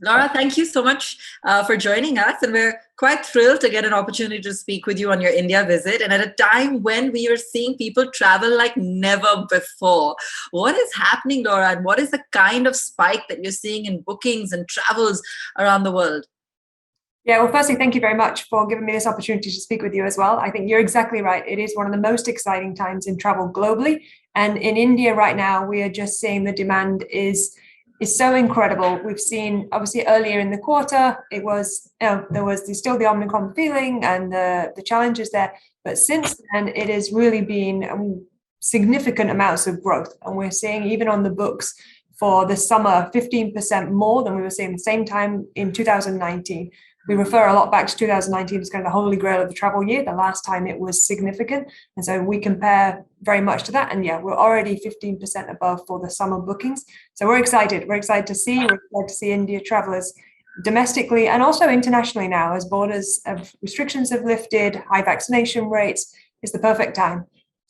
Laura, thank you so much for joining us. And we're quite thrilled to get an opportunity to speak with you on your India visit. And at a time when we are seeing people travel like never before. What is happening, Laura? And what is the kind of spike that you're seeing in bookings and travels around the world? Yeah, well, firstly, thank you very much for giving me this opportunity to speak with you as well. I think you're exactly right. It is one of the most exciting times in travel globally. And in India right now, we are just seeing the demand is so incredible. We've seen obviously earlier in the quarter, it was, there was still the Omicron feeling and the challenges there. But since then, it has really been significant amounts of growth. And we're seeing even on the books for the summer, 15% more than we were seeing the same time in 2019. We refer a lot back to 2019 as kind of the holy grail of the travel year, the last time it was significant. And so we compare very much to that. And yeah, we're already 15% above for the summer bookings. So we're excited. We're excited to see India travelers domestically and also internationally now as borders of restrictions have lifted, high vaccination rates. It's the perfect time.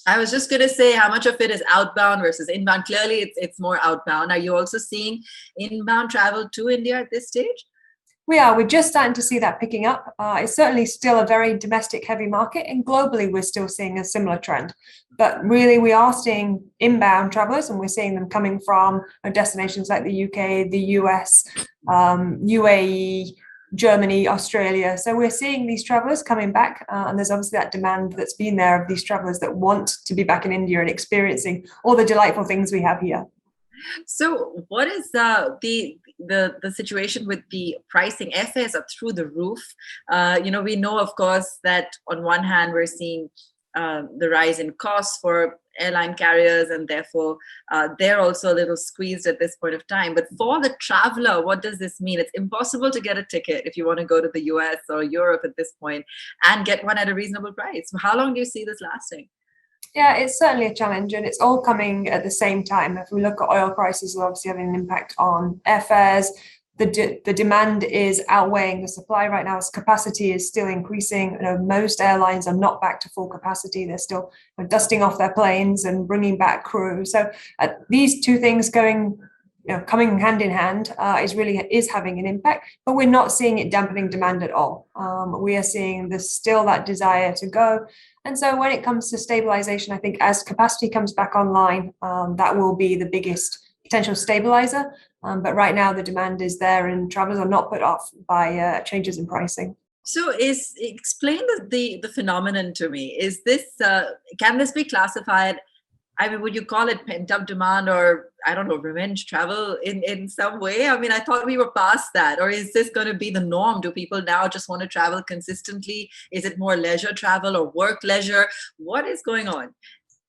I was just going to say how much of it is outbound versus inbound. Clearly, it's more outbound. Are you also seeing inbound travel to India at this stage? We're just starting to see that picking up. It's certainly still a very domestic heavy market, and globally we're still seeing a similar trend. But really, we are seeing inbound travelers, and we're seeing them coming from destinations like the UK, the US, UAE, Germany, Australia. So we're seeing these travelers coming back, and there's obviously that demand that's been there of these travelers that want to be back in India and experiencing all the delightful things we have here. So, what is the situation with the pricing? Airfares are through the roof. We know, of course, that on one hand we're seeing the rise in costs for airline carriers, and therefore they're also a little squeezed at this point of time. But for the traveler, what does this mean? It's impossible to get a ticket if you want to go to the US or Europe at this point and get one at a reasonable price. So how long do you see this lasting? Yeah, it's certainly a challenge, and it's all coming at the same time. If we look at oil prices, are obviously having an impact on airfares. The demand is outweighing the supply right now as capacity is still increasing. Most airlines are not back to full capacity. They're still dusting off their planes and bringing back crew. So these two things coming hand in hand is having an impact, but we're not seeing it dampening demand at all. We are seeing there's still that desire to go. And so when it comes to stabilization, I think as capacity comes back online, that will be the biggest potential stabilizer. But right now the demand is there and travelers are not put off by changes in pricing. So, explain the phenomenon to me. Is this can this be classified? I mean, would you call it pent up demand or, I don't know, revenge travel in some way? I mean, I thought we were past that. Or is this going to be the norm? Do people now just want to travel consistently? Is it more leisure travel or work leisure? What is going on?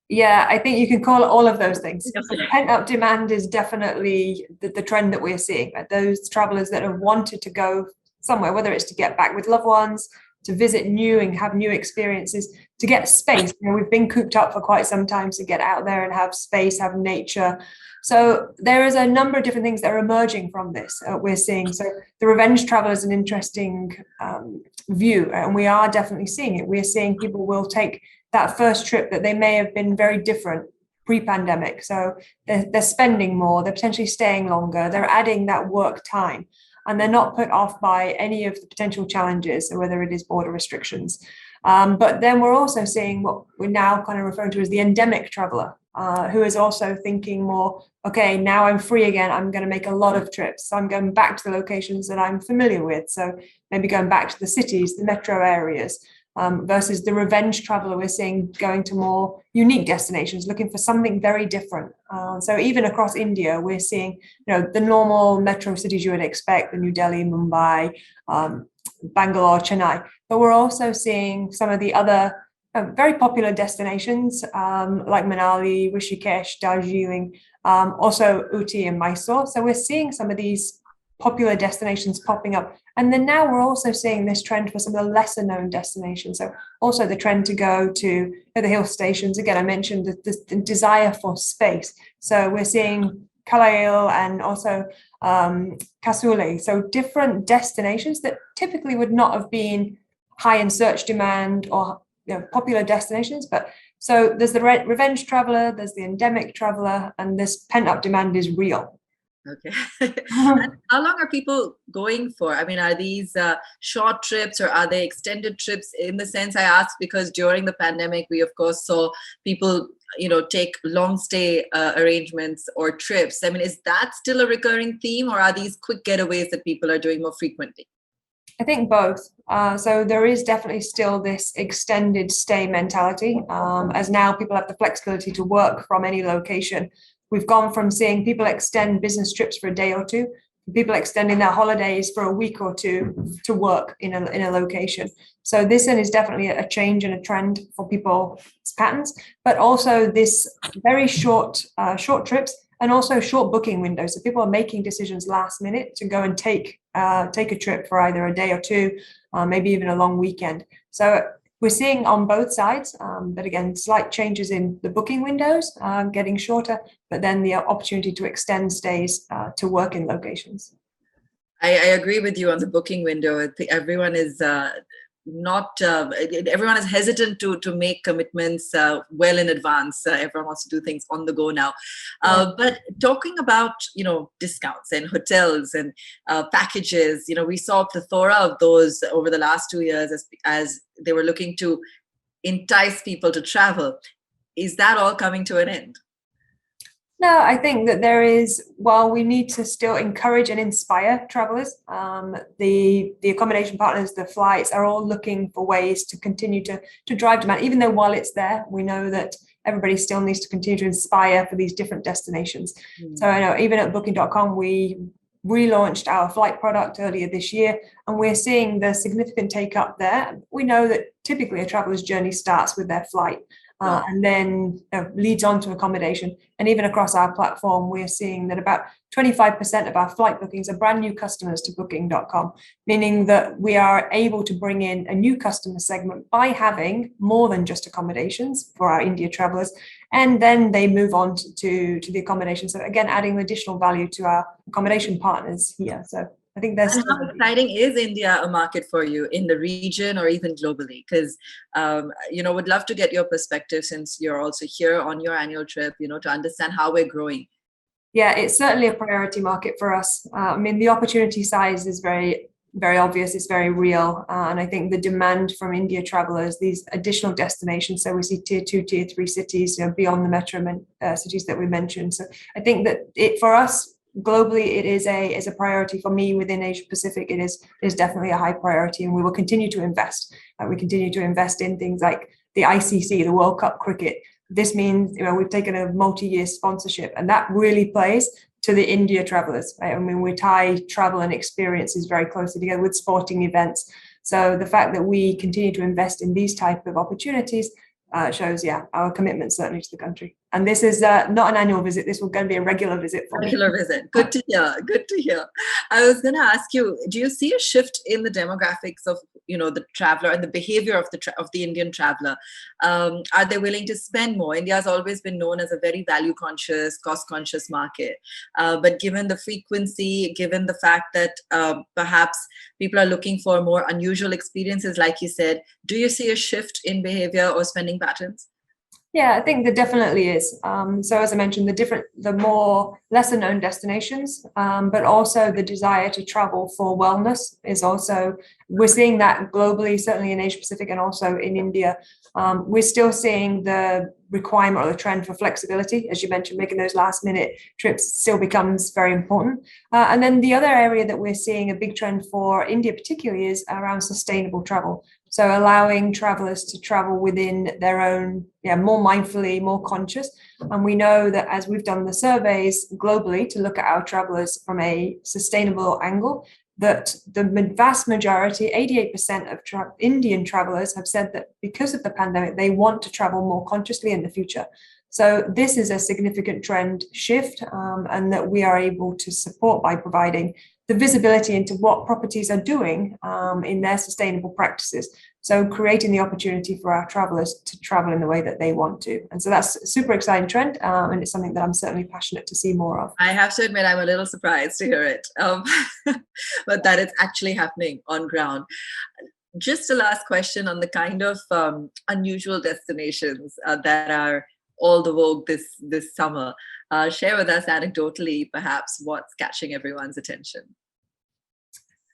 Yeah, I think you can call it all of those things. Pent up demand is definitely the trend that we're seeing. Right? Those travelers that have wanted to go somewhere, whether it's to get back with loved ones, to visit new and have new experiences, to get space. We've been cooped up for quite some time, to get out there and have space, have nature. So there is a number of different things that are emerging from this. We're seeing. So the revenge travel is an interesting view, and we are definitely seeing it. We're seeing people will take that first trip that they may have been very different pre-pandemic. So they're spending more, they're potentially staying longer, they're adding that work time, and they're not put off by any of the potential challenges, whether it is border restrictions. But then we're also seeing what we're now kind of referring to as the endemic traveler, who is also thinking more, okay, now I'm free again, I'm going to make a lot of trips. So I'm going back to the locations that I'm familiar with. So maybe going back to the cities, the metro areas, versus the revenge traveler we're seeing going to more unique destinations, looking for something very different. So even across India, we're seeing, the normal metro cities you would expect, the New Delhi, Mumbai, Bangalore, Chennai, but we're also seeing some of the other very popular destinations like Manali, Rishikesh, Darjeeling, also Uti and Mysore. So we're seeing some of these popular destinations popping up. And then now we're also seeing this trend for some of the lesser known destinations. So also the trend to go to the hill stations. Again, I mentioned the desire for space. So we're seeing Kalail and also Kasule. So different destinations that typically would not have been high in search demand or popular destinations. But so there's the revenge traveler, there's the endemic traveler, and this pent up demand is real. Okay. And how long are people going for? I mean, are these short trips or are they extended trips? In the sense I ask because during the pandemic, we of course saw people, take long stay arrangements or trips. I mean, is that still a recurring theme, or are these quick getaways that people are doing more frequently? I think both. So there is definitely still this extended stay mentality, as now people have the flexibility to work from any location. We've gone from seeing people extend business trips for a day or two, people extending their holidays for a week or two to work in a location. So this then is definitely a change and a trend for people's patterns, but also this very short trips and also short booking windows. So people are making decisions last minute to go and take a trip for either a day or two, maybe even a long weekend. So we're seeing on both sides, but again, slight changes in the booking windows, getting shorter, but then the opportunity to extend stays to work in locations. I agree with you on the booking window. I think everyone is not everyone is hesitant to make commitments well in advance. Everyone wants to do things on the go now. But talking about discounts and hotels and packages, we saw a plethora of those over the last 2 years as they were looking to entice people to travel. Is that all coming to an end? No, I think that there is, while we need to still encourage and inspire travelers, the accommodation partners, the flights are all looking for ways to continue to drive demand, even though while it's there, we know that everybody still needs to continue to inspire for these different destinations. So I know even at booking.com, we relaunched our flight product earlier this year, and we're seeing the significant take up there. We know that typically a traveler's journey starts with their flight. And then leads on to accommodation. And even across our platform, we're seeing that about 25% of our flight bookings are brand new customers to booking.com, meaning that we are able to bring in a new customer segment by having more than just accommodations for our India travelers. And then they move on to the accommodation. So again, adding additional value to our accommodation partners here. So I think that's. And how exciting is India a market for you in the region or even globally? Because, would love to get your perspective since you're also here on your annual trip, to understand how we're growing. Yeah, it's certainly a priority market for us. I mean, the opportunity size is very, very obvious. It's very real. And I think the demand from India travelers, these additional destinations. So we see tier 2, tier 3 cities, beyond the metro cities that we mentioned. So I think that for us, globally, it is a priority. For me within Asia Pacific, it is definitely a high priority, and we will continue to invest. We continue to invest in things like the ICC, the World Cup cricket. This means we've taken a multi-year sponsorship, and that really plays to the India travelers. Right? I mean, we tie travel and experiences very closely together with sporting events. So the fact that we continue to invest in these type of opportunities shows, our commitment certainly to the country. And this is not an annual visit. This will going to be a regular visit for me. Regular visit. Good to hear. Good to hear. I was going to ask you, do you see a shift in the demographics of, the traveler and the behavior of the Indian traveler? Are they willing to spend more? India has always been known as a very value conscious, cost conscious market. But given the frequency, given the fact that perhaps people are looking for more unusual experiences, like you said, do you see a shift in behavior or spending patterns? Yeah, I think there definitely is. So as I mentioned, the more lesser known destinations, but also the desire to travel for wellness is also, we're seeing that globally, certainly in Asia Pacific and also in India. We're still seeing the requirement or the trend for flexibility. As you mentioned, making those last minute trips still becomes very important. And then the other area that we're seeing a big trend for India particularly is around sustainable travel. So allowing travelers to travel within their own, more mindfully, more conscious. And we know that as we've done the surveys globally to look at our travelers from a sustainable angle, that the vast majority, 88% of Indian travelers have said that because of the pandemic, they want to travel more consciously in the future. So this is a significant trend shift, and that we are able to support by providing the visibility into what properties are doing in their sustainable practices. So creating the opportunity for our travelers to travel in the way that they want to. And so that's a super exciting trend. And it's something that I'm certainly passionate to see more of. I have to admit, I'm a little surprised to hear it, but that it's actually happening on ground. Just a last question on the kind of unusual destinations that are all the vogue this summer. Share with us anecdotally, perhaps, what's catching everyone's attention.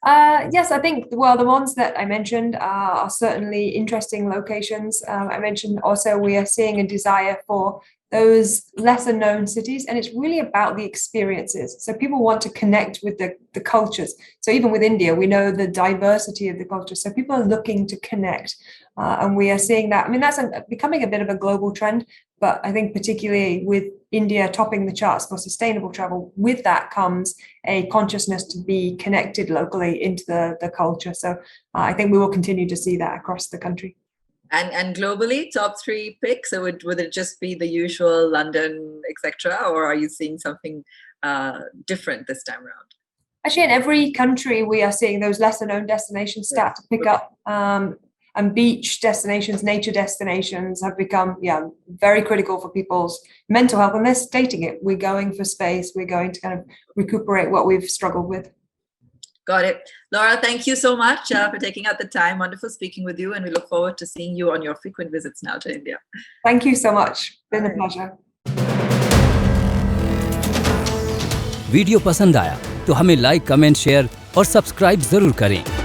Yes, I think, well, the ones that I mentioned are certainly interesting locations. I mentioned also we are seeing a desire for those lesser known cities, and it's really about the experiences. So people want to connect with the cultures. So even with India, we know the diversity of the culture. So people are looking to connect, and we are seeing that. I mean, that's becoming a bit of a global trend, but I think particularly with India topping the charts for sustainable travel, with that comes a consciousness to be connected locally into the culture. So I think we will continue to see that across the country. And globally, top 3 picks? So would it just be the usual London, etc., or are you seeing something different this time around? Actually, in every country, we are seeing those lesser known destinations start to pick up. And beach destinations, nature destinations have become, very critical for people's mental health. And they're stating it. We're going for space. We're going to kind of recuperate what we've struggled with. Got it. Laura, thank you so much for taking out the time. Wonderful speaking with you. And we look forward to seeing you on your frequent visits now to India. Thank you so much. Been a pleasure. Video पसंद आया तो हमें like, comment, share और subscribe जरूर करें।